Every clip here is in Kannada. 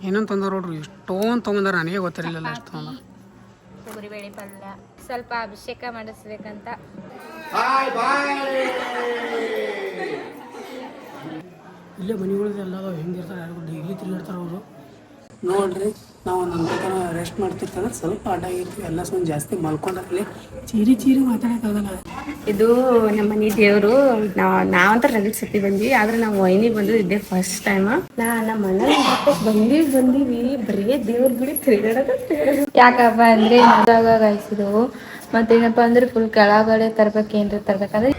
ಏನಂತ ತಂದಾರ ನೋಡ್ರಿ, ಇಷ್ಟೊಂದು ತೊಗೊಂಡಾರ, ನನಗೆ ಗೊತ್ತಿರಲಿಲ್ಲ ಅಷ್ಟು ತೊಗೊಂಡ. ತೊಗರಿಬೇಳೆ ಪಲ್ಯ, ಸ್ವಲ್ಪ ಅಭಿಷೇಕ ಮಾಡಿಸ್ಬೇಕಂತ. ಇಲ್ಲೇ ಮನೆಗಳದ್ದು ಎಲ್ಲ ಹೆಂಗಿರ್ತಾರೆ ಯಾರು ಡೈಲಿ ತಿರುಗಾಡ್ತಾರೆ ಅವರು. ನೋಡ್ರಿ ನಾವು ಒಂದು ತನ ರೆಸ್ಟ್ ಮಾಡ್ತಿರ್ತಾರೆ, ಸ್ವಲ್ಪ ಅಡ್ಡಾಗಿರ್ತೀವಿ, ಎಲ್ಲ ಸ್ವಲ್ಪ ಜಾಸ್ತಿ ಮಲ್ಕೊಂಡ್ರಲ್ಲಿ ಚೀರಿ ಮಾತಾಡೋಕ್ಕಾಗಲ್ಲ. ಇದು ನಮ್ಮ ಮನೆ ದೇವರು. ನಾವಂತ ರಗಡ್ ಸತಿ ಬಂದ್ವಿ, ಆದ್ರೆ ನಾವು ವೈನಿ ಬಂದು ಇದೇ ಫಸ್ಟ್ ಟೈಮ್. ನಮ್ಮ ಮನೆ ಬಂದೀವಿ ಬರೀ ದೇವ್ರ ಗುಡಿ ತಿರುಗಾಡೋದು. ಯಾಕಪ್ಪ ಅಂದ್ರೆ ಗಾಯಿಸಿದವು, ಮತ್ತೇನಪ್ಪ ಅಂದ್ರೆ ಫುಲ್ ಕೆಳಗಡೆ ತರ್ಬೇಕೇನ್ರಿ ತರ್ಬೇಕಾದ್ರೆ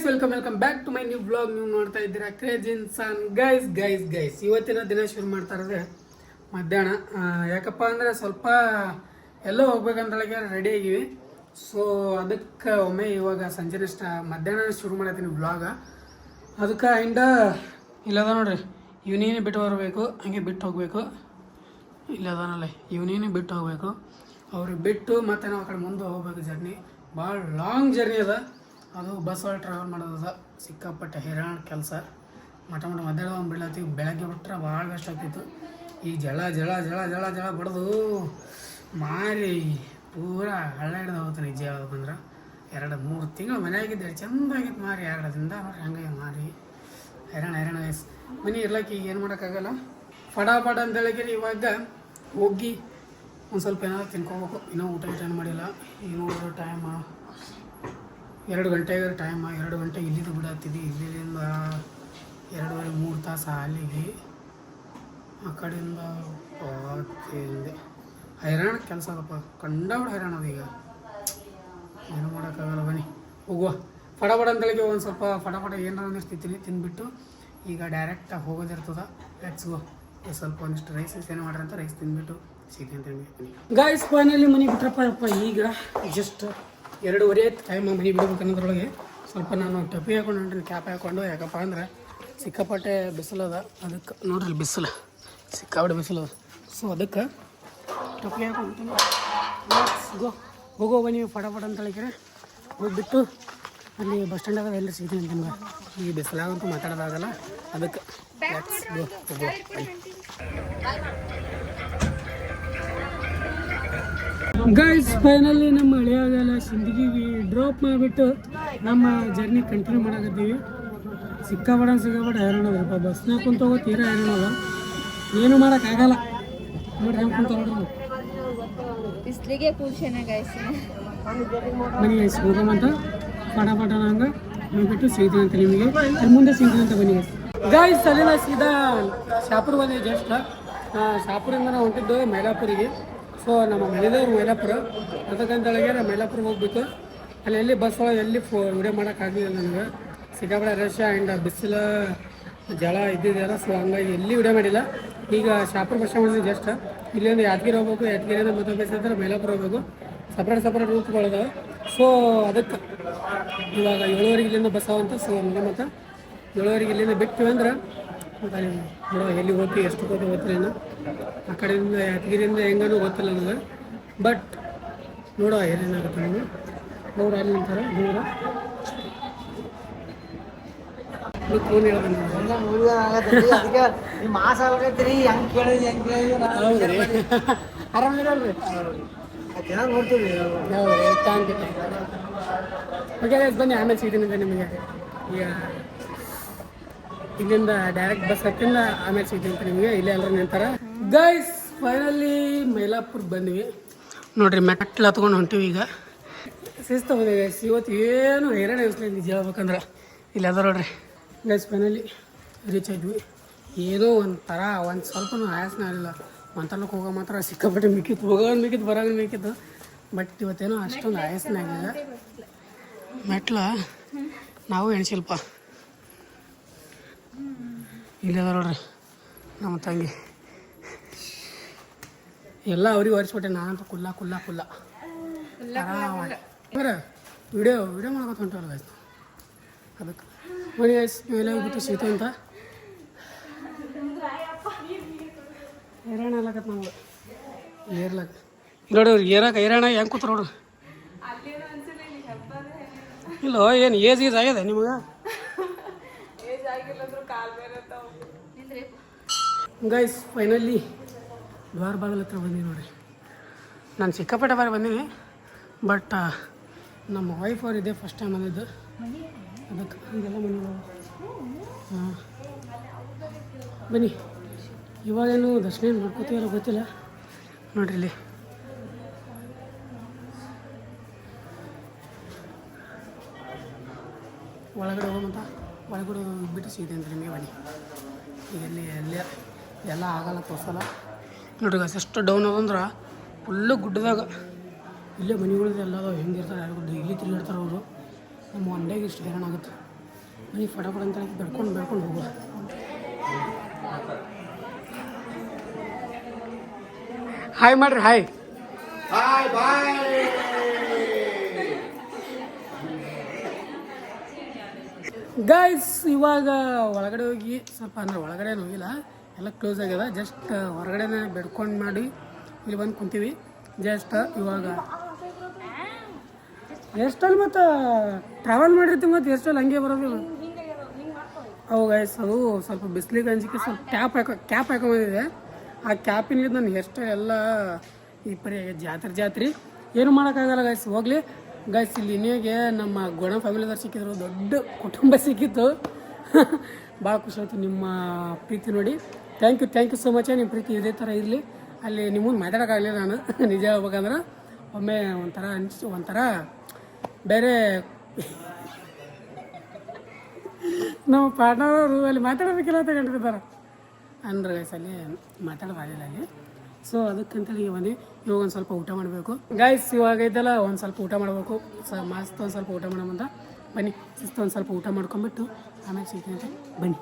welcome back to my new blog. ನೀವು ನೋಡ್ತಾ ಇದ್ದೀರಾ ಕ್ರೇಜ್ ಇನ್ಸಾನ್. ಗೈಸ್ ಇವತ್ತಿನ ದಿನ ಶುರು ಮಾಡ್ತಾ ಇರೋದೇ ಮಧ್ಯಾಹ್ನ. ಯಾಕಪ್ಪ ಅಂದರೆ ಸ್ವಲ್ಪ ಎಲ್ಲೋ ಹೋಗ್ಬೇಕಂತೇಳಿ ರೆಡಿ ಆಗಿವಿ. ಸೊ ಅದಕ್ಕೆ ಒಮ್ಮೆ ಇವಾಗ ಸಂಜೆ ಮಧ್ಯಾಹ್ನ ಶುರು ಮಾಡತ್ತೀನಿ ಬ್ಲಾಗ. ಅದಕ್ಕೆ ಇಂದ ಇಲ್ಲದ ನೋಡ್ರಿ, ಇವನೇನೇ ಬಿಟ್ಟು ಬರಬೇಕು, ಹಂಗೆ ಬಿಟ್ಟು ಹೋಗಬೇಕು. ಇಲ್ಲದಾನಲ್ಲ, ಇವನೇನೇ ಬಿಟ್ಟು ಹೋಗಬೇಕು, ಅವ್ರಿಗೆ ಬಿಟ್ಟು ಮತ್ತೆ ನಾವು ಆ ಕಡೆ ಮುಂದೆ ಹೋಗ್ಬೇಕು. ಜರ್ನಿ ಭಾಳ ಲಾಂಗ್ ಜರ್ನಿ ಅದ. ಅದು ಬಸ್ ಒಳಗೆ ಟ್ರಾವೆಲ್ ಮಾಡೋದ ಸಿಕ್ಕಾಪಟ್ಟೆ ಹೈರಾಣ ಕೆಲಸ. ಮಠ ಮಧ್ಯಾಹ್ನ ಬಿಡ್ಲತ್ತೀವಿ, ಬೆಳಗ್ಗೆ ಬಿಟ್ರೆ ಭಾಳ ಬೆಸ್ಟ್ ಆಗ್ತಿತ್ತು. ಈ ಜಳ ಬಡ್ದು ಮಾರಿ ಪೂರ ಹಳ್ಳ ಹಿಡ್ದು ಹೋಗ್ತಾನೆ. ನಿಜ ಹೇಳ್ಬೇಕಂದ್ರೆ 2-3 ತಿಂಗಳು ಮನೆಯಾಗಿದ್ದೆ, ಚೆಂದಾಗಿತ್ತು ಮಾರಿ. 2 ದಿನದ ನೋಡ್ರಿ ಹಂಗೆ ಮಾರಿ ಹೈರಾಣ ವಯಸ್ಸು. ಮನೆ ಇರ್ಲಕ್ಕೆ ಈಗ ಏನು ಮಾಡೋಕ್ಕಾಗಲ್ಲ. ಫಟಾಫಟ ಅಂತೇಳಿದ್ರೆ ಇವಾಗ ಹೋಗಿ ಒಂದು ಸ್ವಲ್ಪ ಏನಾದ್ರು ತಿನ್ಕೋಬೇಕು. ಇನ್ನೂ ಊಟ ಮಾಡಿಲ್ಲ. ಈಗ ನೋಡಿದ್ರೆ ಟೈಮ್ 2 ಗಂಟೆಗೆ ಟೈಮ್. 2 ಗಂಟೆಗೆ ಇಲ್ಲಿದ್ದು ಬಿಡತ್ತಿದ್ವಿ. ಇಲ್ಲಿಂದ 2.5-3 ತಾಸು ಅಲ್ಲಿಗೆ, ಆ ಕಡೆಯಿಂದ ಹಿಂದೆ ಹೈರಾಣ ಕೆಲಸ ಅದಪ್ಪ, ಕಂಡಾಬಿಡ ಹೈರಾಣ ಅದು. ಈಗ ಏನು ಮಾಡೋಕ್ಕಾಗಲ್ಲ. ಬನ್ನಿ ಹೋಗುವ ಫಟಾಫಟ ಅಂತೇಳಿಗೆ ಒಂದು ಸ್ವಲ್ಪ ಫಟಾಫಟ ಏನಾರು ಒಂದಿಷ್ಟು ತಿಂದ್ಬಿಟ್ಟು ಈಗ ಡೈರೆಕ್ಟಾಗಿ ಹೋಗೋದಿರ್ತದೆ. Let's go. ಸ್ವಲ್ಪ ಒಂದಿಷ್ಟು ರೈಸ್ ಏನು ಮಾಡ್ರಿ ಅಂತ ರೈಸ್ ತಿಂದ್ಬಿಟ್ಟು ಸಿಗ್ತೀನಿ ಅಂತ ಹೇಳ್ತೀನಿ. ಗಾಯ್ಸ್ ಫೈನಲಿ ಮನೆ ಬಿಟ್ರಪ್ಪ. ಈಗ ಜಸ್ಟ್ 2:30 ಟೈಮ್ ಮನೆ ಬಿಡ್ಬೇಕು ಅನ್ನೋದ್ರೊಳಗೆ ಸ್ವಲ್ಪ ನಾನು ಟಪಿ ಹಾಕೊಂಡು ಹೊಂಟೀನಿ, ಕ್ಯಾಪ್ ಹಾಕ್ಕೊಂಡು. ಯಾಕಪ್ಪ ಅಂದ್ರೆ ಸಿಕ್ಕಾಪಟ್ಟೆ ಬಿಸಿಲದ. ಅದಕ್ಕೆ ನೋಡ್ರಿ ಬಿಸಿಲು ಸಿಕ್ಕಾಪಟ್ಟೆ ಬಿಸಿಲದ. ಸೊ ಅದಕ್ಕೆ ಟಪಿ ಹಾಕೊಂಡು ಹೋಗೋ ಬನ್ನಿ ಫಟಾಫಟ ಅಂತ ಹೇಳಿದ್ರೆ ಹೋಗ್ಬಿಟ್ಟು ಅಲ್ಲಿ ಬಸ್ ಸ್ಟ್ಯಾಂಡಾಗ ಎಲ್ಲಿ ಸಿಗ್ತೀನಿ ಅಂತ ನಿಮ್ಗೆ. ಈ ಬಿಸಿಲಾಗಂತೂ ಮಾತಾಡೋದಾಗಲ್ಲ. ಅದಕ್ಕೆ ಹೋಗೋ ಗೈಸ್ ಫೈನಲಿ ನಮ್ಮ ಹಳೆಯಾಗೆಲ್ಲ ಸಿಂದಗಿಗೆ ಡ್ರಾಪ್ ಮಾಡಿಬಿಟ್ಟು ನಮ್ಮ ಜರ್ನಿ ಕಂಟಿನ್ಯೂ ಮಾಡಕತ್ತೀವಿ. ಸಿಕ್ಕಾಪಡ ಹೈರಾಣ ಅದಪ್ಪ. ಬಸ್ನಾಗ ಕುಂತೋಗೋ ತೀರಾ ಹೈರಾಣ ಅದ, ಏನು ಮಾಡೋಕ್ಕಾಗಲ್ಲ. ನೋಡ್ರಿ ಹೆಂಗೆ ಕುಂತ ನೋಡ್ರಿ ಬಿಸಿಲಿಗೆ ಬನ್ನಿ ಗೈಸ್ ಹೋಗಮಂತ ಫಟಾಫಟ ಹಂಗೆ ಹೋಗ್ಬಿಟ್ಟು ಸಿಗ್ತೀನಿ ಅಂತ ನಿಮಗೆ. ಅಲ್ಲಿ ಮುಂದೆ ಸಿಗ್ತೀನಿ ಅಂತ ಬನ್ನಿ ಗೈಸ್. ಅಲ್ಲಿಂದ ಸೀದಾ ಶಾಪುರ್ ಬಂದಿವಿ. ಜಸ್ಟ್ ಶಾಪುರಿಂದ ನಾವು ಹೊಂಟಿದ್ದು ಮೈಲಾಪುರಿಗೆ. ಸೊ ನಮ್ಮ ಮನೆದವ್ರು ಮೈಲಾಪುರ, ಅದಕ್ಕಂತೇಳಿಗೆ ಮೈಲಾಪುರಿಗೆ ಹೋಗ್ಬೇಕು. ಅಲ್ಲಿ ಎಲ್ಲಿ ಬಸ್ ಒಳಗೆ ಎಲ್ಲಿ ವಿಡಿಯೋ ಮಾಡೋಕ್ಕಾಗಲಿಲ್ಲ ನನಗೆ. ಸಿಕ್ಕಾಪಟ್ಟೆ ರಶ್ ಆ್ಯಂಡ್ ಬಿಸಿಲು ಜಳ ಇದ್ದಿದ್ದೆಲ್ಲ. ಸೊ ಹಂಗಾಗಿ ಎಲ್ಲಿ ವಿಡಿಯೋ ಮಾಡಿಲ್ಲ. ಈಗ ಶಾಪುರ ಬಸ್ ಸ್ಟ್ಯಾಂಡ್ ಜಸ್ಟ್ ಇಲ್ಲಿಂದ ಯಾದಗಿರಿ ಹೋಗ್ಬೇಕು, ಯಾದಗಿರಿಯಿಂದ ಮತ್ತೆ ಬೇಸಿದ್ರೆ ಮೈಲಾಪುರ ಹೋಗ್ಬೇಕು. ಸಪ್ರೇಟ್ ರೂಟ್ಗಳಿದಾವೆ. ಸೊ ಅದಕ್ಕೆ ಇವಾಗ 7:30 ಇಲ್ಲಿಂದ ಬಸ್ ಅವಂತ. ಸೊ ಮತ್ತು 7:30 ಇಲ್ಲಿಂದ ಬಿಟ್ಟು ಅಂದ್ರೆ ನೋಡೋ ಎಲ್ಲಿ ಹೋಗ್ತೀವಿ, ಎಷ್ಟು ಗೊತ್ತಿಲ್ಲ. ಆ ಕಡೆಯಿಂದ ಯಾದಗಿರಿಯಿಂದ ಹೆಂಗನೂ ಗೊತ್ತಿಲ್ಲ ನನಗೆ. ಬಟ್ ನೋಡೋ ಏನೇನಾಗುತ್ತೆ ನನಗೆ. ನೋಡು ಅಲ್ಲಿ ನಿಂತಾರೆ ದೂರ ಫೋನ್ ಹೇಳ್ತೀನಿ. ಆರಾಮಿರಲ್ರಿ? ಚೆನ್ನಾಗಿ ನೋಡ್ತೀವಿ. Thank you. ಓಕೆ ಗೈಸ್ ಬನ್ನಿ, ಆಮೇಲೆ ಸಿಗ್ತೀನಿ ಅಂತ ನಿಮಗೆ. ಈಗ ಇಲ್ಲಿಂದ ಡೈರೆಕ್ಟ್ ಬಸ್ ಹತ್ತಿಂದ ಆಮೇಲೆ ಸಿಗ್ತೀನಿ ಅಂತ ನಿಮಗೆ. ಇಲ್ಲೇ ಎಲ್ಲರೂ ನಿಂತಾರೆ. ಗೈಸ್ ಫೈನಲಿ ಮೈಲಾಪುರ್ ಬಂದ್ವಿ. ನೋಡ್ರಿ ಮೆಟ್ಲು ಹತ್ಕೊಂಡು ಹೊಂಟಿವಿ. ಈಗ ಶಿಸ್ತು ಬಂದಿದೆ ಗೈಸ್. ಇವತ್ತು ಏನು ಹೈರಾಣ ಅನಿಸ್ಲಿ ನಿಜ ಹೇಳ್ಬೇಕಂದ್ರೆ. ಇಲ್ಲಿ ಅದ ನೋಡ್ರಿ ಗೈಸ್ ಫೈನಲಿ ರೀಚ್ ಆದ್ವಿ. ಏನೋ ಒಂಥರ ಒಂದು ಸ್ವಲ್ಪ ಆಯಾಸನ ಆಗಿಲ್ಲ. ಮಂತ್ರಕ್ಕೆ ಹೋಗೋ ಮಾತ್ರ ಸಿಕ್ಕಾಪಟ್ಟೆ ಮಿಕ್ಕಿತ್ತು, ಬರೋದು ಮಿಕ್ಕಿತ್ತು. ಬಟ್ ಇವತ್ತೇನೋ ಅಷ್ಟೊಂದು ಆಯಾಸನ ಆಗಿಲ್ಲ. ಮೆಟ್ಲ ನಾವು ಎಣಿಸಿಲ್ಪ. ಇಲ್ಲದ ನೋಡ್ರಿ ನಮ್ಮ ತಂಗಿ ಎಲ್ಲ ಅವ್ರಿಗೆ ಒರೆಸ್ಬಿಟ್ಟೆ. ನಾನಂತೂ ಕುಲ್ಲ ವಿಡಿಯೋ ಮಾಡ್ಕೊತ ಹೊಂಟವಲ್ಲ ಅದಕ್ಕೆ ಬನ್ನಿ ಗೈಸ್ ಮೇಲೆ ಹೋಗ್ಬಿಟ್ಟು ಸೀತೆ ಅಂತ ಹೈರಾಣ ಅಲ್ಲಕತ್ ನಮ್ಗೆ ಏರ್ಲಕ್ಕ ನೋಡ್ರಿ ಏರಾಕ ಹೈರಾಣ ಹೆಂಗೆ ಕೂತ್ರ ನೋಡ್ರಿ ಇಲ್ಲ ಏನು ಏಜ್ ಆಗ್ಯದ ನಿಮಗೆ ಗೈಸ್ ಫೈನಲಿ ದ್ವಾರ ಬಾಗಿಲ ಹತ್ರ ಬಂದೀನಿ ನೋಡಿರಿ. ನಾನು ಸಿಕ್ಕಾಪಟ್ಟೆ ಬಾರಿ ಬಂದೀನಿ, ಬಟ್ ನಮ್ಮ ವೈಫ್ ಅವ್ರು ಇದೆ ಫಸ್ಟ್ ಟೈಮ್ ಬಂದಿದ್ದು, ಅದಕ್ಕೆ ಹಂಗೆಲ್ಲ ಬಂದಿದ್ದು. ಹಾಂ ಬನ್ನಿ, ಇವಾಗೇನು ದರ್ಶನ ಮಾಡ್ಕೋತೀವಲ್ಲ ಗೊತ್ತಿಲ್ಲ ನೋಡ್ರಿ. ಇಲ್ಲಿ ಒಳಗಡೆ ಹೋಗಂತ ಒಳಗಡೆ ಹೋಗ್ಬಿಟ್ಟು ಸಿಗಿದೆ ಅಂತ ನಿಮಗೆ. ಬನ್ನಿ ಈಗ ಅಲ್ಲೇ ಎಲ್ಲ ಆಗಲ್ಲ ತೋರ್ಸಲ್ಲ ನೋಡ್ರಿ ಗೈಸ್. ಎಷ್ಟು ಡೌನ್ ಅದಂದ್ರೆ ಫುಲ್ಲು ಗುಡ್ಡದಾಗ ಇಲ್ಲೇ ಮನೆಗಳಿದೆ ಎಲ್ಲ ಹೆಂಗಿರ್ತಾರೆ ಯಾರು ಡೈಲಿ ತಿರುಗಾಡ್ತಾರೆ ಅವರು. ನಮ್ಮ ಒಂದೇಗೆ ಇಷ್ಟು ಹೈರಾಣ ಆಗುತ್ತೆ. ಮನೆ ಫಟಾಫಟ ಅಂತ ಬೆಳ್ಕೊಂಡು ಹೋಗೋದು. ಹಾಯ್ ಮಾಡ್ರಿ, ಹಾಯ್ ಗೈಸ್. ಇವಾಗ ಒಳಗಡೆ ಹೋಗಿ ಸ್ವಲ್ಪ ಅಂದ್ರೆ ಒಳಗಡೆ ಹೋಗಿಲ್ಲ, ಎಲ್ಲ ಕ್ಲೋಸ್ ಆಗ್ಯದ. ಜಸ್ಟ್ ಹೊರಗಡೆನೇ ಬೆಡ್ಕೊಂಡು ಮಾಡಿ ಇಲ್ಲಿ ಬಂದು ಕುಂತೀವಿ. ಜಸ್ಟ್ ಇವಾಗ ಎಷ್ಟಲ್ಲಿ ಮತ್ತು ಟ್ರಾವೆಲ್ ಮಾಡಿರ್ತೀವಿ ಮತ್ತು ಎಷ್ಟಲ್ಲಿ ಹಂಗೆ ಬರೋದು. ಅವು ಗೈಸ್ ಅದು ಸ್ವಲ್ಪ ಬಿಸಿಲಿಗೆ ಅಂಜಿಕೆ ಸ್ವಲ್ಪ ಕ್ಯಾಪ್ ಹಾಕೊಂಬಂದಿದೆ. ಆ ಕ್ಯಾಪಿನಿಂದ ನನ್ನ ಎಷ್ಟು ಎಲ್ಲ ಈ ಪರಿ ಜಾತ್ರೆ ಏನು ಮಾಡೋಕ್ಕಾಗಲ್ಲ ಗೈಸ್. ಹೋಗಲಿ ಗೈಸ್, ಇಲ್ಲಿ ಇನ್ನೇಗೆ ನಮ್ಮ ಗೋಣ ಫ್ಯಾಮಿಲಿದವ್ರು ಸಿಕ್ಕಿದ್ರು, ದೊಡ್ಡ ಕುಟುಂಬ ಸಿಕ್ಕಿತ್ತು. ಭಾಳ ಖುಷಿ ಆಯಿತು ನಿಮ್ಮ ಪ್ರೀತಿ ನೋಡಿ. Thank you so much. ನಿಮ್ಮ ಪ್ರೀತಿ ಇದೇ ಥರ ಇರಲಿ. ಅಲ್ಲಿ ನಿಮ್ಮನ್ನು ಮಾತಾಡೋಕ್ಕಾಗಲಿಲ್ಲ ನಾನು ನಿಜ ಹೇಳ್ಬೇಕಂದ್ರೆ. ಒಮ್ಮೆ ಒಂಥರ ಬೇರೆ ನಮ್ಮ ಪಾರ್ಟ್ನರು ಅಲ್ಲಿ ಮಾತಾಡೋದಕ್ಕೆಲ್ಲ ತಗೊಂಡಿರ್ತಾರೆ ಅಂದ್ರೆ ಗೈಸ್, ಅಲ್ಲಿ ಮಾತಾಡೋದಾಗಲಿಲ್ಲ ಅಲ್ಲಿ. ಸೊ ಅದಕ್ಕಂತೇಳಿ ಬನ್ನಿ, ಇವಾಗ ಒಂದು ಸ್ವಲ್ಪ ಊಟ ಮಾಡಬೇಕು ಗೈಸ್. ಇವಾಗ ಇದೆಲ್ಲ ಒಂದು ಸ್ವಲ್ಪ ಊಟ ಮಾಡಬೇಕು, ಮಸ್ತ್ ಒಂದು ಸ್ವಲ್ಪ ಊಟ ಮಾಡೋಮಂತ ಬನ್ನಿ. ಶಿಸ್ತು ಒಂದು ಸ್ವಲ್ಪ ಊಟ ಮಾಡ್ಕೊಂಬಿಟ್ಟು ಆಮೇಲೆ ಸಿಗ್ತೀನಿ ಅಂತ ಬನ್ನಿ.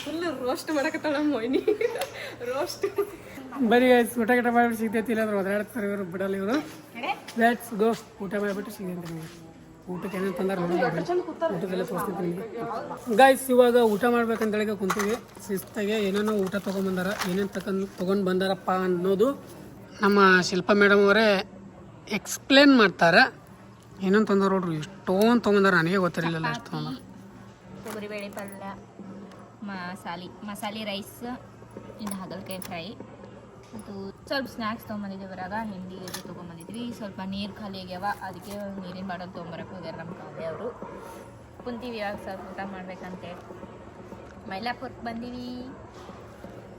ಫುಲ್ ರೋಸ್ಟ್ ಮಾಡಕತ್ತಾಳ ಮೊಯ್ನಿ, ರೋಸ್ಟ್. ಬರೀ ಗೈಸ್, ಊಟ ಮಾಡಿಬಿಟ್ಟು ಸಿಗ್ತೈತಿ, ಇಲ್ಲಾಂದ್ರೆ ಒದರಾಡ್ತಾರೆ ಇವರು, ಬಿಡಲ್ಲ ಇವರು. ಲೆಟ್ಸ್ ಗೋ, ಊಟ ಮಾಡಿಬಿಟ್ಟು ಸಿಗ್ತೀನಿ ನಿಮಗೆ. ಊಟಕ್ಕೆ ಏನೇನು ತಂದಾರ ಊಟಕ್ಕೆಲ್ಲ ತೋರಿಸ್ತೀನಿ ನಿಮಗೆ ಗೈಸ್. ಇವಾಗ ಊಟ ಮಾಡ್ಬೇಕಂತೇಳಿ ಕುಂತೀವಿ ಶಿಸ್ತಾಗೆ. ಏನೇನೋ ಊಟ ತೊಗೊಂಬಂದಾರ, ಏನೇನು ತೊಗೊಂಡು ಬಂದಾರಪ್ಪ ಅನ್ನೋದು ನಮ್ಮ ಶಿಲ್ಪ ಮೇಡಮ್ ಅವರೇ ಎಕ್ಸ್ಪ್ಲೇನ್ ಮಾಡ್ತಾರೆ. ಏನೇನು ತಂದಾರ ನೋಡ್ರಿ, ಎಷ್ಟೊಂದು ತೊಗೊಂಡಾರ, ನನಗೆ ಗೊತ್ತಿರಲಿಲ್ಲ ಎಷ್ಟು ತೊಗೊಂಡಾರ. ತೊಗರಿಬೇಳೆ ಪಲ್ಯ, ಮಸಾಲೆ ರೈಸ್, ಇನ್ನು ಹಾಗಲಕಾಯಿ ಫ್ರೈ, ಮತ್ತು ಸ್ವಲ್ಪ ಸ್ನ್ಯಾಕ್ಸ್ ತೊಗೊಂಬಂದಿದ್ವಿ. ಬರಾಗ ಹಿಂಡಿ ಇದು ತೊಗೊಂಬಂದಿದ್ವಿ. ಸ್ವಲ್ಪ ನೀರು ಖಾಲಿ ಆಗ್ಯಾವ, ಅದಕ್ಕೆ ನೀರಿನ ಬಾಟಲ್ ತೊಗೊಂಬರಕ್ಕೆ ಹೋಗ್ಯಾರ ನಮ್ಮ ಕಾವ್ಯ ಅವರು. ಕುಂತೀವಿ ಇವಾಗ ಸ್ವಲ್ಪ ಊಟ ಮಾಡ್ಬೇಕಂತೇಳಿ. ಮೈಲಾಪುರಕ್ಕೆ ಬಂದೀವಿ.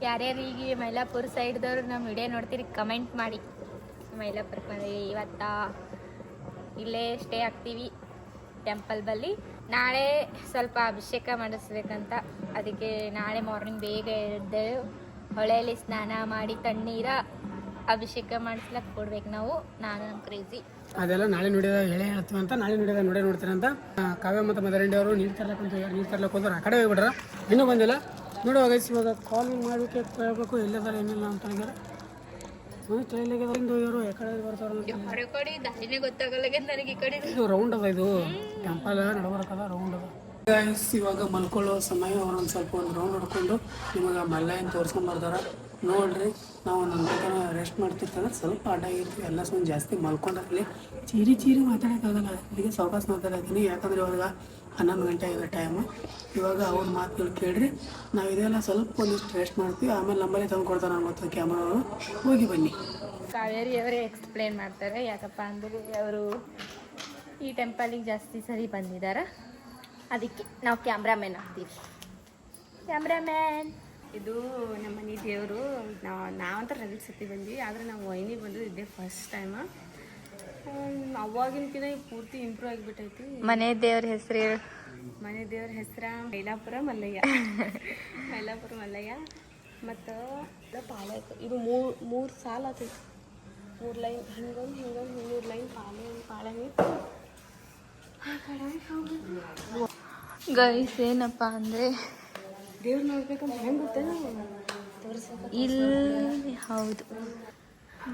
ಯಾರ್ಯಾರು ಈಗ ಮೈಲಾಪುರ ಸೈಡ್ದವ್ರು ನಮ್ಮ ವಿಡಿಯೋ ನೋಡ್ತೀರಿ ಕಮೆಂಟ್ ಮಾಡಿ. ಮೈಲಾಪುರಕ್ಕೆ ಬಂದೀವಿ ಇವತ್ತ. ಇಲ್ಲೇ ಸ್ಟೇ ಆಗ್ತೀವಿ ಟೆಂಪಲ್ ಬಲ್ಲಿ. ನಾಳೆ ಸ್ವಲ್ಪ ಅಭಿಷೇಕ ಮಾಡಿಸ್ಬೇಕಂತ, ಅದಕ್ಕೆ ನಾಳೆ ಮಾರ್ನಿಂಗ್ ಬೇಗ ಎದ್ದು ಹೊಳೆಯಲ್ಲಿ ಸ್ನಾನ ಮಾಡಿ ತಣ್ಣೀರ ಅಭಿಷೇಕ ಮಾಡಿಸ್ಲಕ್ಕೆ ಕೊಡ್ಬೇಕು ನಾವು. ನಾನು ನಮ್ಮ ಕ್ರೇಜಿ ಅದೆಲ್ಲ ನಾಳೆ ಹೇಳ್ತೀವಿ ಅಂತ. ನಾಳೆ ನೋಡ್ತೀರ ಅಂತ ಕಾವ್ಯ ಮತ್ತು ಮದರಂಡಿ ಅವರು ನೀರು ತರ್ಲಕ್ಕೆ ಹೋದ್ರೆ ಆ ಕಡೆ ಹೋಗ್ಬಿಟ್ರ, ಇನ್ನೂ ಬಂದಿಲ್ಲ. ನೋಡುವ ಗೈಸ್, ಇವಾಗ ಕಾಲ್ ಮಾಡೋಕ್ಕೆ ಕೇಳಬೇಕು ಎಲ್ಲದಾರ ಏನಿಲ್ಲ ಅಂತ ಹೇಳಿದಾರೆ. ಟ್ರೈನ್ಯಾಗಿಂದ ಹೋಗ್ಯಾರು, ಯಾಕಡೆ ಬರ್ತಾರೆ ದಾರಿನೇ ಗೊತ್ತಾಗಲ್ಲ ನನಗೆ. ಈ ಕಡೆ ಇದು ರೌಂಡ್ ಅದ, ಇದು ಟೆಂಪಲ್ ನಡಬರ್ಕದ ರೌಂಡ್ ಅದ ಗೈಸ್. ಇವಾಗ ಮಲ್ಕೊಳ್ಳೋ ಸಮಯ. ಅವ್ರೊಂದು ಸ್ವಲ್ಪ ಒಂದು ರೌಂಡ್ ಹೊಡ್ಕೊಂಡು ನಿಮಗೆ ಮಲ್ಲಾಯನ್ ತೋರ್ಸ್ಕೊಂಡು ಬರ್ತಾರೆ ನೋಡ್ರಿ. ನಾವು ನನ್ನ ತನಕ ರೆಸ್ಟ್ ಮಾಡ್ತಿರ್ತಾನೆ, ಸ್ವಲ್ಪ ಅಡ್ಡಾಗಿರ್ತೀವಿ. ಎಲ್ಲ ಸ್ವಲ್ಪ ಜಾಸ್ತಿ ಮಲ್ಕೊಂಡಲ್ಲಿ ಚೀರಿ ಮಾತಾಡೋಕ್ಕಾಗಲ್ಲ. ಇಲ್ಲಿಗೆ ಸಾವಕಾಶ ಮಾತಾಡತ್ತೀನಿ, ಯಾಕಂದರೆ ಇವಾಗ 11 ಗಂಟೆ ಆಗಿದೆ ಟೈಮು. ಇವಾಗ ಅವ್ರ ಮಾತುಗಳು ಕೇಳ್ರಿ. ನಾವು ಇದೆಲ್ಲ ಸ್ವಲ್ಪ ಒಂದಿಷ್ಟು ರೆಸ್ಟ್ ಮಾಡ್ತೀವಿ, ಆಮೇಲೆ ನಂಬರೇ ತಂದು ಕೊಡ್ತಾರೆ ಮತ್ತು ಕ್ಯಾಮ್ರಾ ಅವರು. ಹೋಗಿ ಬನ್ನಿ. ಕಾವೇರಿ ಅವರೇ ಎಕ್ಸ್ಪ್ಲೇನ್ ಮಾಡ್ತಾರೆ. ಯಾಕಪ್ಪ ಅಂದರೆ ಅವರು ಈ ಟೆಂಪಲಿಗೆ ಜಾಸ್ತಿ ಸರಿ ಬಂದಿದ್ದಾರೆ, ಅದಕ್ಕೆ ನಾವು ಕ್ಯಾಮ್ರಾಮ್ಯಾನ್ ಆಗ್ತೀವಿ. ಕ್ಯಾಮ್ರಾಮ್ಯಾನ್ ಇದು ನಮ್ಮ ಮನೆ ದೇವರು. ನಾವಂತ ರಗಡ್ ಸತಿ ಬಂದ್ವಿ, ಆದರೆ ನಾವು ವೈನಿ ಬಂದು ಇದೇ ಫಸ್ಟ್ ಟೈಮ್. ಅವಾಗಿನಕಿನ ಪೂರ್ತಿ ಇಂಪ್ರೂವ್ ಆಗಿಬಿಟ್ಟೈತಿ. ಮನೆ ದೇವ್ರ ಹೆಸರು ಮನೆ ದೇವ್ರ ಹೆಸರು ಮೈಲಾಪುರ ಮಲ್ಲಯ್ಯ. ಮತ್ತು ಪಾಳ್ಯಕ್ಕೆ ಇದು ಮೂರು ಸಾಲ ಆತೈತಿ. 3 ಲೈನ್ ಹಿಂಗೊಂದು 3 ಲೈನ್ ಪಾಳ್ಯ ಆ ಕಡೆ ಗೈಸ್. ಏನಪ್ಪ ಅಂದರೆ ದೇವ್ರು ನೋಡ್ಬೇಕಂತ ಹೆಂಗೆ ಗೊತ್ತೇನು ಇಲ್ಲಿ ಹೌದು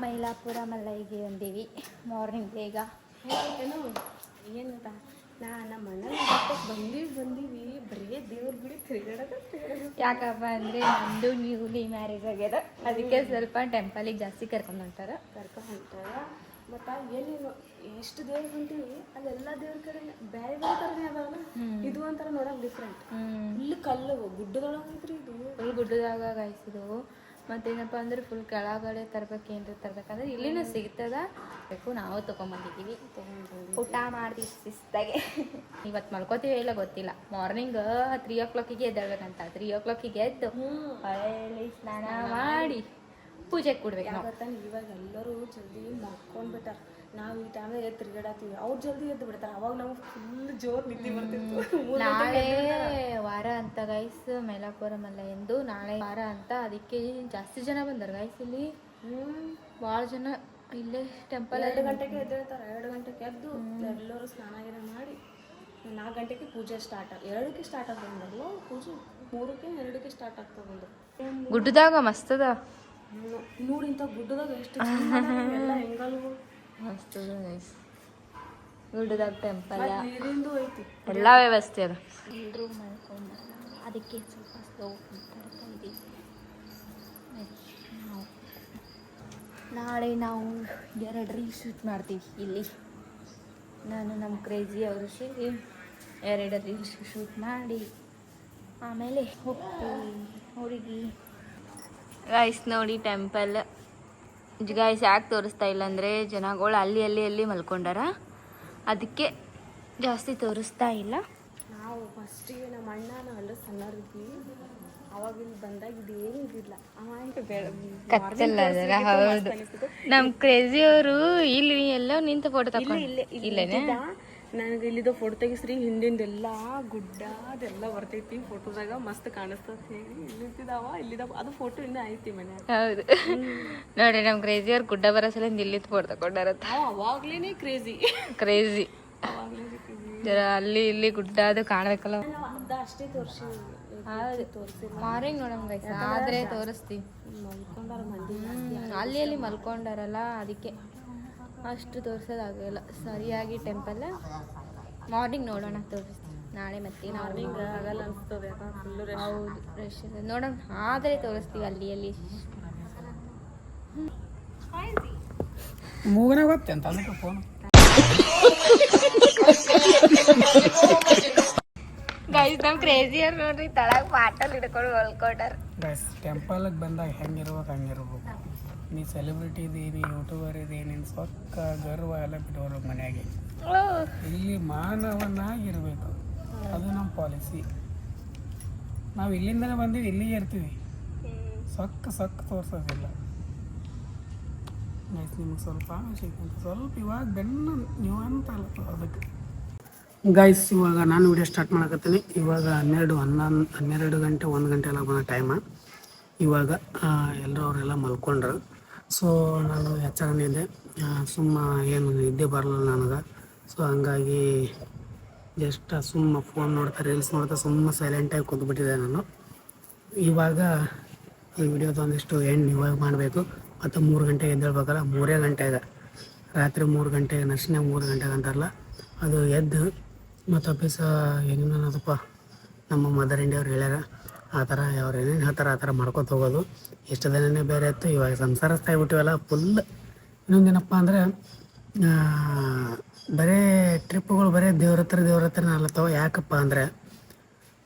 ಮೈಲಾಪುರ ಮಲ್ಲಯ್ಯಗೆ ಬಂದೀವಿ ಮಾರ್ನಿಂಗ್ ಬೇಗ. ಏನಂತ ನಮ್ಮ ಅಣ್ಣ ಬಂದೀವಿ ಬರೀ ದೇವ್ರ ಗುಡಿ ತಿರುಗಾಡೋದು. ಯಾಕಪ್ಪ ಅಂದರೆ ನಮ್ಮದು ನ್ಯೂಲಿ ಮ್ಯಾರೇಜ್ ಆಗ್ಯದ, ಅದಕ್ಕೆ ಸ್ವಲ್ಪ ಟೆಂಪಲಿಗೆ ಜಾಸ್ತಿ ಕರ್ಕೊಂಡು ಹೊಂಟಾರ. ಮತ್ತು ಏನೇನು ಎಷ್ಟು ದೇವ್ರು ಹೊಂಟೀವಿ ಅಲ್ಲೆಲ್ಲ ದೇವ್ರ ಕಡೆ ಬೇರೆ ಬೇರೆ ಥರನೇ ಅದಾವಲ್ಲ. ಇದು ಒಂಥರ ನೋಡೋಕೆ ಡಿಫ್ರೆಂಟ್. ಫುಲ್ ಕಲ್ಲು ಗುಡ್ಡದೊಳಗೆ ಐತ್ರಿ ಇದು. ಫುಲ್ ಗುಡ್ಡದಾಗ ಗಾಯಿಸಿದು. ಮತ್ತೇನಪ್ಪ ಅಂದ್ರೆ ಫುಲ್ ಕೆಳಗಡೆ ತರ್ಬೇಕು, ಏನ್ರಿ ತರ್ಬೇಕಂದ್ರೆ ಇಲ್ಲಿನೂ ಸಿಗ್ತದ. ಬೇಕು ನಾವು ತೊಗೊಂಬಂದಿದ್ದೀವಿ, ಊಟ ಮಾಡ್ತೀವಿ ಶಿಸ್ತಾಗೆ. ಇವತ್ತು ಮಲ್ಕೋತೀವಿ ಇಲ್ಲ ಗೊತ್ತಿಲ್ಲ. Morning 3 o'clock ಎದ್ದೇಳ್ಬೇಕಂತ. 3 o'clock ಎದ್ದು ಹೊಳೆಯಲ್ಲಿ ಸ್ನಾನ ಮಾಡಿ ಪೂಜೆ ಕೊಡ್ಬೇಕು ನಾವು. ಇವಾಗ ಎಲ್ಲರೂ ಜಲ್ದಿ ಮಲ್ಕೊಂಡ್ಬಿಟ್ಟಾರ. ನಾವು ಈ ಟೈಮ್ನಾಗ ತಿರುಗಾಡತ್ತೀವಿ, ಅವ್ರು ಜಲ್ದಿ ಎದ್ದು ಬಿಡ್ತಾರೆ. ಅವಾಗ ನಾವು ಫುಲ್ ಜೋರು ನಿದ್ದೆ ಬರ್ತಿತ್ತು. ನಾಳೆ ವಾರ ಅಂತ ಗೈಸ್, ಮೈಲಾಪುರ ಮಲ್ಲ ಎಂದು ನಾಳೆ ವಾರ ಅಂತ, ಅದಕ್ಕೆ ಜಾಸ್ತಿ ಜನ ಬಂದಾರ ಗೈಸ್. ಇಲ್ಲಿ ಭಾಳ ಜನ ಇಲ್ಲೇ ಟೆಂಪಲ್. 2 ಗಂಟೆಗೆ ಎದ್ದೇಳ್ತಾರೆ. 2 ಗಂಟೆಗೆ ಎದ್ದು ಎಲ್ಲರೂ ಸ್ನಾನ ಗಿನ ಮಾಡಿ 4 ಗಂಟೆಗೆ ಪೂಜೆ ಸ್ಟಾರ್ಟ್ 2ಕ್ಕೆ ಸ್ಟಾರ್ಟ್ ಆಗ್ತದಲ್ಲ ಪೂಜೆ. 3ಕ್ಕೆ 2ಕ್ಕೆ ಸ್ಟಾರ್ಟ್ ಆಗ್ತದೆ. ಗುಡ್ಡದಾಗ ಮಸ್ತದ ನೋಡಿ, ಇಂಥ ಗುಡ್ಡದಾಗ ಎಷ್ಟು ಎಲ್ಲ ಹೆಂಗಲ್ವು ಮಸ್ತದ ಗೈಸ್. ಗುಡ್ಡದಾಗ ಟೆಂಪಲ್ ನೀರಿಂದು ಐತಿ, ಎಲ್ಲ ವ್ಯವಸ್ಥೆ ಅದ. ಎಲ್ಲರೂ ಮಾಡ್ಕೊಂಡ ಅದಕ್ಕೆ ಸ್ವಲ್ಪ ಸ್ಲೋ ಮಾತಾಡ್ತಾ ಇದ್ದೀವಿ. ನಾಳೆ ನಾವು 2 ರೀಲ್ ಶೂಟ್ ಮಾಡ್ತೀವಿ ಇಲ್ಲಿ. ನಾನು ನಮ್ಮ ಕ್ರೇಜಿ ಅವರು ಸೇರಿ 2 ರೀಲ್ಸ್ ಶೂಟ್ ಮಾಡಿ ಆಮೇಲೆ ಹೋಗ್ತೀವಿ ಹುಡುಗಿ. ಗೈಸ್ ನೋಡಿ ಟೆಂಪಲ್. ಗೈಸ್ ಯಾಕೆ ತೋರಿಸ್ತಾ ಇಲ್ಲ ಅಂದರೆ ಜನಗಳು ಅಲ್ಲಿ ಮಲ್ಕೊಂಡಾರ, ಅದಕ್ಕೆ ಜಾಸ್ತಿ ತೋರಿಸ್ತಾ ಇಲ್ಲ. ನಾವು ಫಸ್ಟಿಗೆ ನಮ್ಮ ಅಣ್ಣನ ಅಲ್ಲ ಸಣ್ಣರಿದ್ವಿ, ಅವಾಗ ಇಲ್ಲಿ ಬಂದಾಗ ಇದೇನು ಇದಿಲ್ಲ. ಕತ್ತಲ್ಲ ಅದರ. ಹೌದು, ನಮ್ಮ ಕ್ರೇಜಿ ಅವರು ಇಲ್ಲಿ ಎಲ್ಲೋ ನಿಂತು ಫೋಟೋ ತಗೊಂಡು ಇಲ್ಲೇನೆ. ನನಗೆ ಇಲ್ಲಿದ ಫೋಟೋ ತೆಗಿಸ್ರಿ, ಹಿಂದಿಂದೆಲ್ಲ ಗುಡ್ಡ ಅದೆಲ್ಲ ಬರ್ತೈತಿ ಫೋಟೋದಾಗ, ಮಸ್ತ್ ಕಾಣಿಸ್ತದ ಹೇಳಿ ಇಲ್ಲಿದ್ದಾವ ಅದು ಫೋಟೋ ಇನ್ನೂ ಐತಿ ಮನೆ. ಹೌದು ನೋಡಿ, ನಮ್ಮ ಕ್ರೇಜಿ ಅವ್ರು ಗುಡ್ಡ ಬರೋ ಸಲ ಇಲ್ಲಿದ್ದು ಫೋಟೋ ತಗೊಂಡಾರತ್ತ. ಅವಾಗ್ಲೇನೆ ಕ್ರೇಜಿ ಜರ ಅಲ್ಲಿ ಇಲ್ಲಿ ಗುಡ್ಡ ಅದು ಕಾಣಬೇಕಲ್ಲ. ಅರ್ಧ ಅಷ್ಟೇ ತೋರಿಸಿವಿ. ಮಾರ್ನಿಂಗ್ ನೋಡಮ್ ಗೈಸ್, ಆದ್ರೆ ತೋರಿಸ್ತೀವಿ. ಮಲ್ಕೊಂಡಾರ ಮಂದಿ ಅಲ್ಲಿ ಮಲ್ಕೊಂಡಾರಲ್ಲ, ಅದಕ್ಕೆ ಅಷ್ಟು ತೋರಿಸೋದಾಗಲ್ಲ ಸರಿಯಾಗಿ ಟೆಂಪಲ್. ಮಾರ್ನಿಂಗ್ ನೋಡೋಣ, ತೋರಿಸ್ತೀವಿ ನಾಳೆ. ಮತ್ತೆ ಮಾರ್ನಿಂಗ್ ಆಗಲ್ಲ ಅನಿಸ್ತದೆ, ಫುಲ್ ಹೌದು ರಶ್ ಇದೆ. ನೋಡೋಣ ಆದರೆ ತೋರಿಸ್ತೀವಿ ಅಲ್ಲಿ ಮೂಗನೇ ಗೊತ್ತೆ ಅಂತ ಅದಕ್ಕೆ ಫೋನ್. ಗೈಸ್ ನಮ್ಮ ಕ್ರೇಜಿ ಅವ್ರು ನೋಡ್ರಿ ತಳಗ ಪಾಟಲ್ಲಿ ಹಿಡ್ಕೊಂಡು ಹೊಲ್ಕೊಟ್ಟಾರ. ಗೈಸ್ ಟೆಂಪಲ್ಗೆ ಬಂದಾಗ ಹೆಂಗಿರ್ಬೇಕು ಹಂಗಿರ್ಬೇಕು. ನೀ ಸೆಲೆಬ್ರಿಟಿ ಇದೀನಿ, ಯೂಟ್ಯೂಬರ್ ಇದೀನಿ, ನಿನ್ನ ಸೊಕ್ಕ ಗರ್ವ ಎಲ್ಲ ಬಿಟ್ಟವ್ರಿಗೆ ಮನೆಯಾಗೆ. ಇಲ್ಲಿ ಮಾನವನಾಗಿರ್ಬೇಕು, ಅದು ನಮ್ಮ ಪಾಲಿಸಿ. ನಾವು ಇಲ್ಲಿಂದನೇ ಬಂದೀವಿ, ಇಲ್ಲಿಗೆ ಇರ್ತೀವಿ. ಸೊಕ್ಕ ತೋರ್ಸೋದಿಲ್ಲ. ಗೈಸ್ ನಿಮ್ಗೆ ಸ್ವಲ್ಪ ಸ್ವಲ್ಪ ಇವಾಗ ಬೆನ್ನು ನೀವು ಅಂತ ಅಲ್ಲ ಅದಕ್ಕೆ. ಗೈಸ್ ಇವಾಗ ನಾನು ವಿಡಿಯೋ ಸ್ಟಾರ್ಟ್ ಮಾಡಕತ್ತೀನಿ. ಇವಾಗ 12 ಗಂಟೆ 1 ಗಂಟೆ ಎಲ್ಲ ಬಂದ ಟೈಮ. ಇವಾಗ ಎಲ್ಲರೂ ಅವರೆಲ್ಲ ಮಲ್ಕೊಂಡ್ರು. ಸೊ ನಾನು ಎಚ್ಚರನಿದ್ದೆ, ಏನು ನಿದ್ದೆ ಬರಲಿಲ್ಲ ನನಗೆ. ಸೊ ಹಂಗಾಗಿ ಜಸ್ಟ್ ಫೋನ್ ನೋಡ್ತಾ ರೀಲ್ಸ್ ನೋಡ್ತಾ ಸೈಲೆಂಟಾಗಿ ಕೂತ್ಬಿಟ್ಟಿದ್ದೆ ನಾನು. ಇವಾಗ ಈ ವಿಡಿಯೋದ ಒಂದಿಷ್ಟು ಎಂಡ್ ಇವಾಗ ಮಾಡಬೇಕು. ಮತ್ತು 3 ಗಂಟೆಗೆ ಎದ್ದೇಳ್ಬೇಕಲ್ಲ, 3 ಗಂಟೆಗೆ ರಾತ್ರಿ 3 ಗಂಟೆಗೆ ನರ್ಸ್ನೇ 3 ಗಂಟೆಗೆ ಅಂತಾರಲ್ಲ, ಅದು ಎದ್ದು ಮತ್ತು ಆಫೀಸ ಏನೇನು ಅನ್ನೋದಪ್ಪ ನಮ್ಮ ಮದರ್ ಇಂಡಿಯಾ ಅವ್ರು ಹೇಳ್ಯಾರ. ಆ ಥರ ಅವ್ರು ಏನೇನು ಹೇಳ್ತಾರೆ ಆ ಥರ ಮಾಡ್ಕೊತ ಹೋಗೋದು. ಎಷ್ಟು ದಿನನೇ ಬೇರೆ ಇತ್ತು, ಇವಾಗ ಸಂಸಾರಸ್ಥ ಆಗ್ಬಿಟ್ಟಿವಲ್ಲ ಫುಲ್. ಇನ್ನೊಂದೇನಪ್ಪ ಅಂದರೆ ಬರೀ ಟ್ರಿಪ್ಗಳು ಬರೀ ದೇವ್ರ ಹತ್ರನೇ ಅಲ್ಲತ್ತವ. ಯಾಕಪ್ಪ ಅಂದರೆ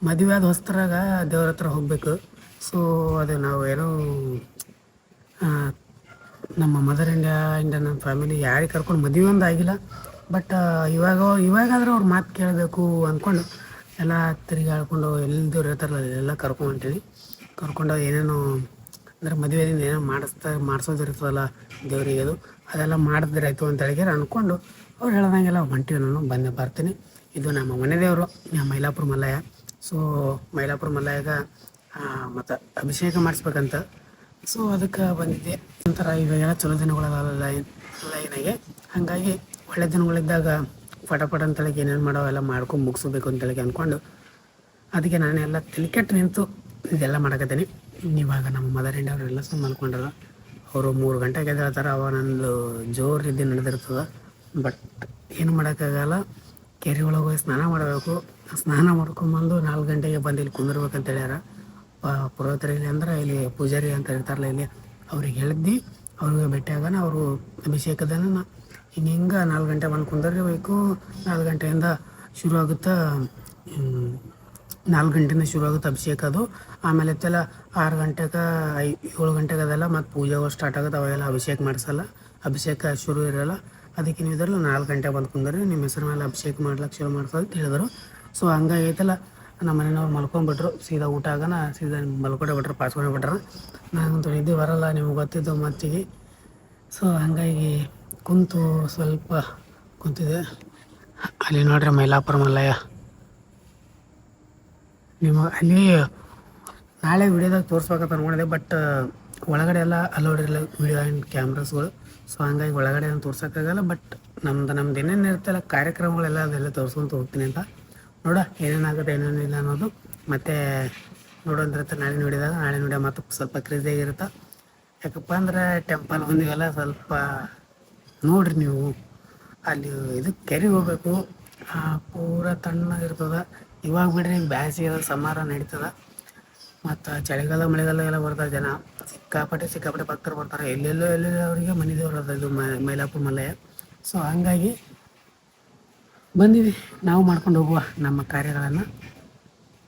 ಮದುವೆ ಆದ ಹೊಸ್ತರಾಗ ದೇವ್ರ ಹತ್ರ ಹೋಗಬೇಕು. ಸೊ ಅದು ನಾವು ಏನೋ ನಮ್ಮ ಮದರ್ ಇಂಡಿಯಾ ನಮ್ಮ ಫ್ಯಾಮಿಲಿ ಯಾರಿಗೆ ಕರ್ಕೊಂಡು ಮದುವೆ ಒಂದು ಆಗಿಲ್ಲ. ಬಟ್ ಇವಾಗಾದ್ರೆ ಅವ್ರ ಮಾತು ಕೇಳಬೇಕು ಅಂದ್ಕೊಂಡು ಎಲ್ಲ ತಿರುಗಾಡ್ಕೊಂಡು ಎಲ್ಲಿ ದೇವ್ರು ಇರ್ತಾರಲ್ಲ ಎಲ್ಲ ಕರ್ಕೊಂಡು ಏನೇನೋ ಅಂದರೆ ಮದುವೆದಿಂದ ಏನೋ ಮಾಡಿಸೋದಿರ್ತದಲ್ಲ ದೇವರಿಗೆ, ಅದೆಲ್ಲ ಮಾಡಿದ್ರಾಯ್ತು ಅಂತ ಹೇಳಿದ್ರೆ ಅಂದ್ಕೊಂಡು ಅವ್ರು ಹೇಳ್ದಂಗೆಲ್ಲ ಹೊಂಟಿವಿ. ನಾನು ಬರ್ತೀನಿ. ಇದು ನಮ್ಮ ಮನೆ ದೇವರು ಮೈಲಾಪುರ ಮಲ್ಲಯ್ಯ. ಸೊ ಮೈಲಾಪುರ ಮಲ್ಲಯ್ಯಗ ಮತ್ತು ಅಭಿಷೇಕ ಮಾಡಿಸ್ಬೇಕಂತ. ಸೊ ಅದಕ್ಕೆ ಬಂದಿದ್ದೆ. ಒಂಥರ ಇವಾಗೆಲ್ಲ ಚಲೋ ದಿನಗಳಲ್ಲ ಲೈನಾಗೆ, ಹಾಗಾಗಿ ಒಳ್ಳೆ ದಿನಗಳಿದ್ದಾಗ ಪಟ ಅಂತೇಳಿ ಏನೇನು ಮಾಡೋ ಎಲ್ಲ ಮಾಡ್ಕೊಂಡು ಮುಗಿಸ್ಬೇಕು ಅಂತೇಳಿ ಅಂದ್ಕೊಂಡು ಅದಕ್ಕೆ ನಾನೆಲ್ಲ ತಿಳ್ಕೆಟ್ಟು ನಿಂತು ಇದೆಲ್ಲ ಮಾಡಕತ್ತೀನಿ. ಇವಾಗ ನಮ್ಮ ಮದರ್ ಇಂಡಿಯಾ ಅವರೆಲ್ಲ ಮಲ್ಕೊಂಡ್ರಲ್ಲ, ಅವರು 3 ಗಂಟೆಗೆ ಎದ್ದೇಳ್ತಾರೆ. ಅವಾಗ ನಂದು ಜೋರು ನಿದ್ದೆ ನಡೆದಿರ್ತದೆ. ಬಟ್ ಏನು ಮಾಡೋಕ್ಕಾಗಲ್ಲ, ಕೆರೆ ಒಳಗೆ ಹೋಗಿ ಸ್ನಾನ ಮಾಡಬೇಕು. ಸ್ನಾನ ಮಾಡ್ಕೊಂಬಂದು 4 ಗಂಟೆಗೆ ಬಂದು ಇಲ್ಲಿ ಕುಂದಿರ್ಬೇಕಂತ ಹೇಳ್ಯಾರ ಪುರೋಹಿತರಿಗೆ. ಅಂದ್ರೆ ಇಲ್ಲಿ ಪೂಜಾರಿ ಅಂತ ಇರ್ತಾರಲ್ಲ ಇಲ್ಲಿ, ಅವ್ರಿಗೆ ಹೇಳಿದ್ವಿ. ಅವ್ರಿಗೆ ಭೇಟಿಯಾಗೋಣ. ಅವರು ಅಭಿಷೇಕದನ ಹಿಂಗೆ 4 ಗಂಟೆ ಬಂದು ಕುಂದಿರಬೇಕು. 4 ಗಂಟೆಯಿಂದ ಶುರು ಆಗುತ್ತಾ, 4 ಗಂಟೆಯಿಂದ ಶುರು ಆಗುತ್ತೆ ಅಭಿಷೇಕ. ಅದು ಆಮೇಲೆ ಎತ್ತೆಲ್ಲ 6 ಗಂಟೆಗೆ 7 ಗಂಟೆಗೆ ಅದೆಲ್ಲ ಮತ್ತು ಪೂಜೆಗಳು ಸ್ಟಾರ್ಟ್ ಆಗುತ್ತೆ. ಅವೆಲ್ಲ ಅಭಿಷೇಕ ಮಾಡಿಸಲ್ಲ, ಅಭಿಷೇಕ ಶುರು ಇರೋಲ್ಲ. ಅದಕ್ಕೆ ನೀವು ಇದರಲ್ಲ 4 ಗಂಟೆ ಬಂದು ಕುಂದ್ರಿ, ನಿಮ್ಮ ಹೆಸರು ಮೇಲೆ ಅಭಿಷೇಕ ಮಾಡ್ಲಿಕ್ಕೆ ಶುರು ಮಾಡ್ಸೋದು ಅಂತ ಹೇಳಿದರು. ಸೊ ಹಂಗಾಗೈತಲ್ಲ, ನಮ್ಮ ಮನೆಯವ್ರು ಮಲ್ಕೊಂಡ್ಬಿಟ್ರು. ಸೀದಾ ಊಟ ಆಗೋಣ ಸೀದಾ ಮಲ್ಕೊಂಡೇ ಬಿಟ್ರು, ಪಾಸ್ಕೊಂಡೇ ಬಿಟ್ರು. ನಾನಂತೂ ನಿದ್ದೆ ಬರೋಲ್ಲ, ನಿಮ್ಗೆ ಗೊತ್ತಿದ್ದು ಮತ್ತಿಗೆ. ಸೊ ಹಂಗಾಗಿ ಕುಂತು ಸ್ವಲ್ಪ ಕುಂತಿದೆ. ಅಲ್ಲಿ ನೋಡ್ರಿ ಮೈಲಾಪುರ ಮಲ್ಲಯ್ಯ. ಅಲ್ಲಿ ನಾಳೆ ವಿಡಿಯೋದಾಗ ತೋರಿಸ್ಬೇಕಂತ ನೋಡಿದೆ, ಬಟ್ ಒಳಗಡೆ ಎಲ್ಲ ಅಲೋಡ್ ಇರಲ್ಲ ವಿಡಿಯೋ ಆ್ಯಂಡ್ ಕ್ಯಾಮ್ರಾಸ್ಗಳು. ಸೊ ಹಂಗಾಗಿ ಒಳಗಡೆ ಏನು ತೋರ್ಸೋಕ್ಕಾಗಲ್ಲ. ಬಟ್ ನಮ್ದು ಏನೇನು ಇರ್ತಲ್ಲ ಕಾರ್ಯಕ್ರಮಗಳೆಲ್ಲ ಅದೆಲ್ಲ ತೋರಿಸ್ಕೊಂತ ಹೋಗ್ತೀನಿ ಅಂತ. ಏನೇನಾಗುತ್ತೆ ಏನೇನಿಲ್ಲ ಅನ್ನೋದು ಮತ್ತೆ ನೋಡೋಂತಿರುತ್ತೆ ನಾಳೆ ವಿಡಿಯೋದಾಗ. ನಾಳೆ ವಿಡಿಯೋ ಮತ್ತು ಸ್ವಲ್ಪ ಕ್ರೇಜಿಯಾಗಿರುತ್ತೆ. ಯಾಕಪ್ಪ ಅಂದ್ರೆ ಟೆಂಪಲ್ ಬಂದಿವೆಲ್ಲ ಸ್ವಲ್ಪ ನೋಡ್ರಿ ನೀವು. ಅಲ್ಲಿ ಇದು ಕೆರೆ ಹೋಗ್ಬೇಕು, ಪೂರ ತಣ್ಣಗಿರ್ತದೆ. ಇವಾಗ ಬಿಡ್ರಿ ಬ್ಯಾಸಿಗೆ ಸಮಾರ ನಡೀತದೆ. ಮತ್ತು ಚಳಿಗಾಲ ಮಳೆಗಾಲ ಎಲ್ಲ ಬರ್ತಾರೆ ಜನ, ಸಿಕ್ಕಾಪಟ್ಟೆ ಭಕ್ತರು ಬರ್ತಾರೆ. ಎಲ್ಲೆಲ್ಲೋ ಅವರಿಗೆ ಮನೆ ದೇವ್ರು ಅದ ಇದು ಮೈಲಾಪುರ ಮಲ್ಲಯ್ಯ. ಸೊ ಹಂಗಾಗಿ ಬಂದಿವಿ, ನಾವು ಮಾಡ್ಕೊಂಡು ಹೋಗುವ ನಮ್ಮ ಕಾರ್ಯಗಳನ್ನು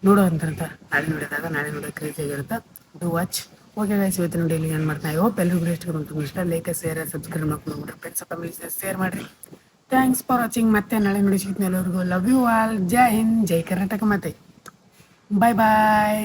ನೋಡೋ ಅಂತಿರುತ್ತೆ. ನಾಳೆ ನೋಡಿದಾಗ ನಾಳೆ ನೋಡೋ ಕ್ರೇಜಿಯಾಗಿರುತ್ತೆ. Do watch. ಓಕೆ ಗೈಸ್, ಇವತ್ತಿನ ವಿಡಿಯೋಲಿ ಏನು ಮಾಡ್ತೀನಿ. ಹೋಪ್ ಎಲ್ಲರಿಗೂ ಇಷ್ಟ ಲೈಕ್ ಶೇರ್ ಸಬ್ಸ್ಕ್ರೈಬ್ ಮಾಡ್ಕೊಂಡು ಫ್ರೆಂಡ್ಸ್ ಫ್ಯಾಮಿಲಿ ಶೇರ್ ಮಾಡಿರಿ. Thanks for watching. ಮತ್ತೆ ನಾಳೆ ನೋಡಿ ಸಿಗ್ತೀನಿ ಎಲ್ಲರಿಗೂ. Love you all. ಜೈ ಹಿಂದ್, ಜೈ ಕರ್ನಾಟಕ. ಮತ್ತೆ ಬಾಯ್ ಬಾಯ್.